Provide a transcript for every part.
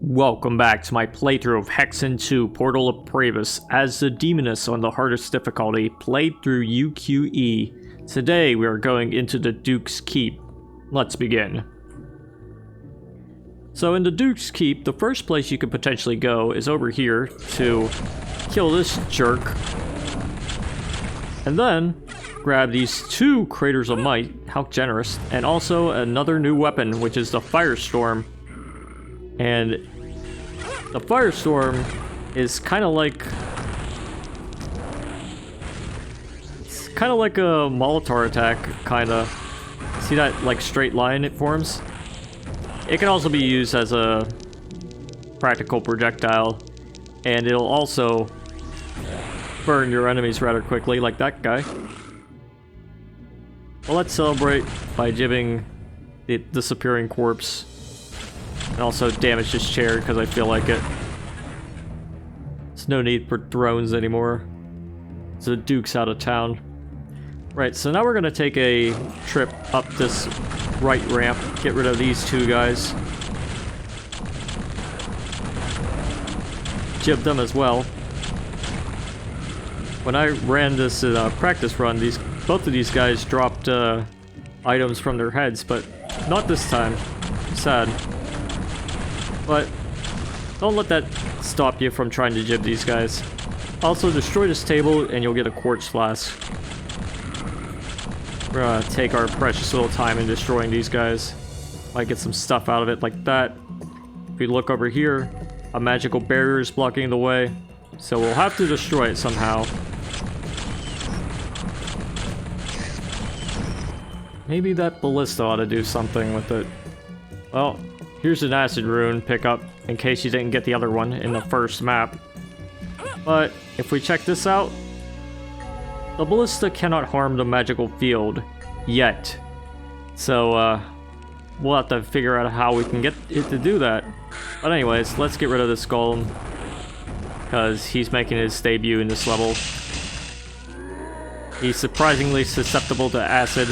Welcome back to my playthrough of Hexen 2 Portal of Praevus as the Demoness on the hardest difficulty, played through UQE. Today we are going into the Duke's Keep. Let's begin. So in the Duke's Keep, the first place you could potentially go is over here to kill this jerk. And then grab these two Craters of Might, how generous, and also another new weapon, which is the Firestorm. And the Firestorm is kind of like... it's kind of like a Molotov attack, kind of. See that, like, straight line it forms? It can also be used as a practical projectile, and it'll also burn your enemies rather quickly, like that guy. Well, let's celebrate by jibbing the disappearing corpse. And also damage this chair because I feel like it. There's no need for drones anymore. So the Duke's out of town. Right, so now we're going to take a trip up this right ramp. Get rid of these two guys. Jib them as well. When I ran this practice run, both of these guys dropped items from their heads, but not this time. Sad. But don't let that stop you from trying to jib these guys. Also, destroy this table and you'll get a quartz flask. We're gonna take our precious little time in destroying these guys. Might get some stuff out of it like that. If we look over here, a magical barrier is blocking the way. So we'll have to destroy it somehow. Maybe that ballista ought to do something with it. Well, here's an acid rune pickup, in case you didn't get the other one in the first map. But if we check this out, the ballista cannot harm the magical field yet. So we'll have to figure out how we can get it to do that. But anyways, let's get rid of this golem, because he's making his debut in this level. He's surprisingly susceptible to acid.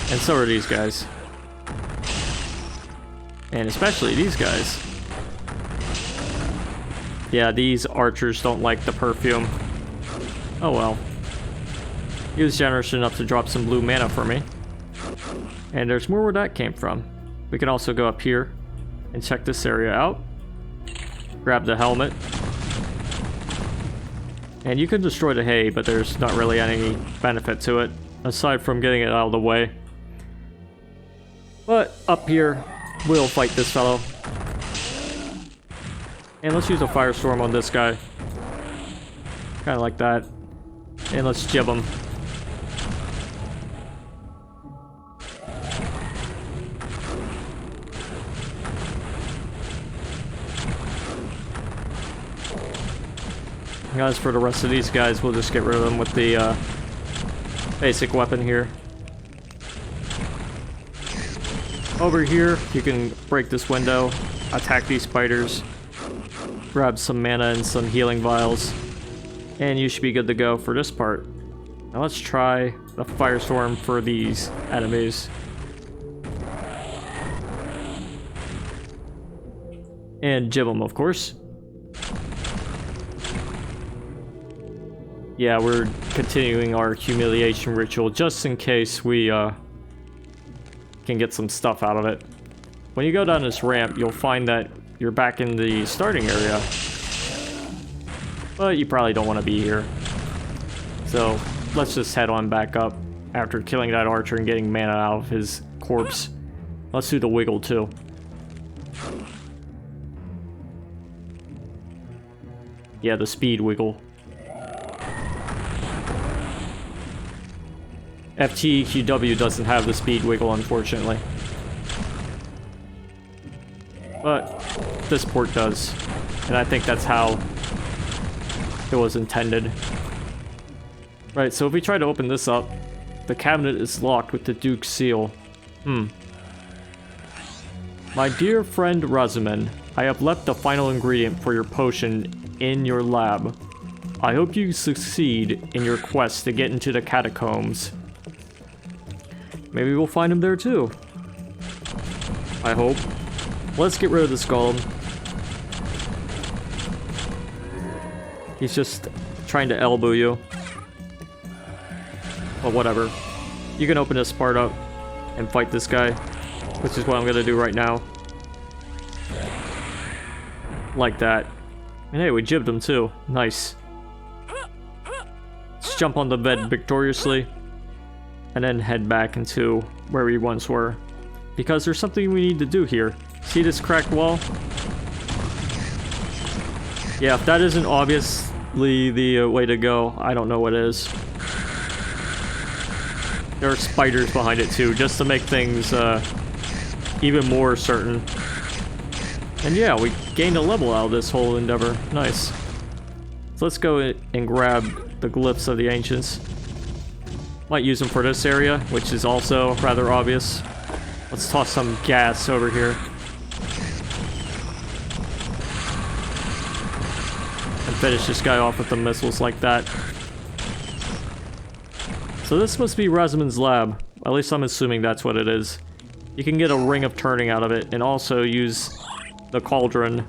And so are these guys. And especially these guys. Yeah, these archers don't like the perfume. Oh well. He was generous enough to drop some blue mana for me. And there's more where that came from. We can also go up here and check this area out. Grab the helmet. And you can destroy the hay, but there's not really any benefit to it, aside from getting it out of the way. But up here, we'll fight this fellow. And let's use a firestorm on this guy. Kind of like that. And let's jib him. As for the rest of these guys, we'll just get rid of them with the basic weapon here. Over here, you can break this window, attack these spiders, grab some mana and some healing vials, and you should be good to go for this part. Now let's try the firestorm for these enemies. And jib them, of course. Yeah, we're continuing our humiliation ritual just in case we can get some stuff out of it. When you go down this ramp, you'll find that you're back in the starting area. But you probably don't want to be here. So let's just head on back up after killing that archer and getting mana out of his corpse. Let's do the wiggle too. Yeah, the speed wiggle. FTQW doesn't have the speed wiggle, unfortunately. But this port does. And I think that's how it was intended. Right, so if we try to open this up, the cabinet is locked with the Duke's seal. My dear friend Razumin, I have left the final ingredient for your potion in your lab. I hope you succeed in your quest to get into the catacombs. Maybe we'll find him there too. I hope. Let's get rid of this golem. He's just trying to elbow you. But whatever. You can open this part up and fight this guy, which is what I'm gonna do right now. Like that. And hey, we jibbed him too. Nice. Let's jump on the bed victoriously. And then head back into where we once were. Because there's something we need to do here. See this cracked wall? Yeah, if that isn't obviously the way to go, I don't know what is. There are spiders behind it too, just to make things even more certain. And yeah, we gained a level out of this whole endeavor. Nice. So let's go and grab the Glyphs of the Ancients. Might use them for this area, which is also rather obvious. Let's toss some gas over here. And finish this guy off with the missiles like that. So this must be Rasmund's lab. At least I'm assuming that's what it is. You can get a ring of turning out of it, and also use the cauldron.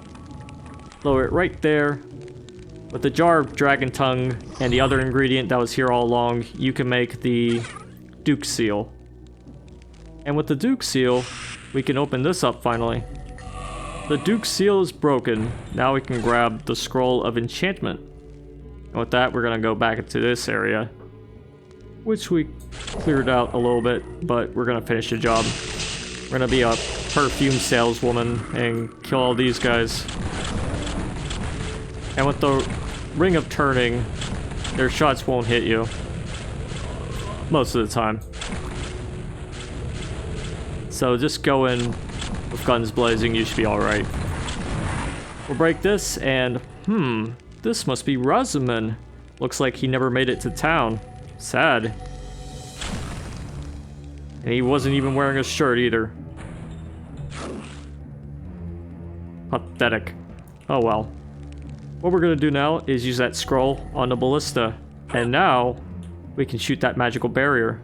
Lower it right there. With the jar of dragon tongue and the other ingredient that was here all along, you can make the Duke Seal. And with the Duke Seal, we can open this up finally. The Duke Seal is broken. Now we can grab the Scroll of Enchantment. And with that, we're gonna go back into this area, which we cleared out a little bit, but we're gonna finish the job. We're gonna be a perfume saleswoman and kill all these guys. And with the Ring of Turning, their shots won't hit you. Most of the time. So just go in with guns blazing, you should be alright. We'll break this and, this must be Rasmund. Looks like he never made it to town. Sad. And he wasn't even wearing a shirt either. Pathetic. Oh well. What we're gonna do now is use that scroll on the ballista. And now, we can shoot that magical barrier.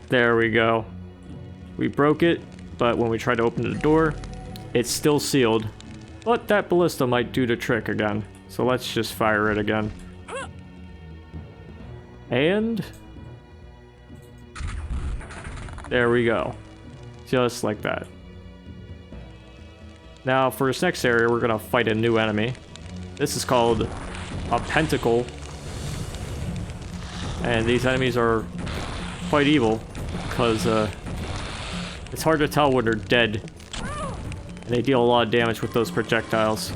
There we go. We broke it, but when we try to open the door, it's still sealed. But that ballista might do the trick again. So let's just fire it again. And there we go. Just like that. Now for this next area, we're gonna fight a new enemy. This is called a Pentacle. And these enemies are quite evil, because it's hard to tell when they're dead. And they deal a lot of damage with those projectiles.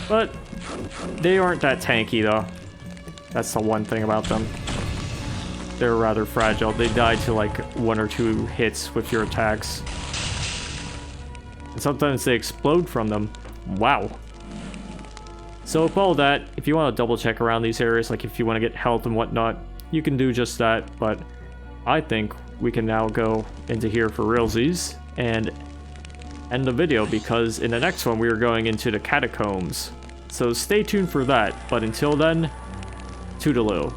But they aren't that tanky though. That's the one thing about them. They're rather fragile. They die to like 1 or 2 hits with your attacks. And sometimes they explode from them. Wow. So with all that, if you want to double check around these areas, like if you want to get health and whatnot, you can do just that. But I think we can now go into here for realsies and end the video, because in the next one we are going into the catacombs. So stay tuned for that, but until then, toodaloo.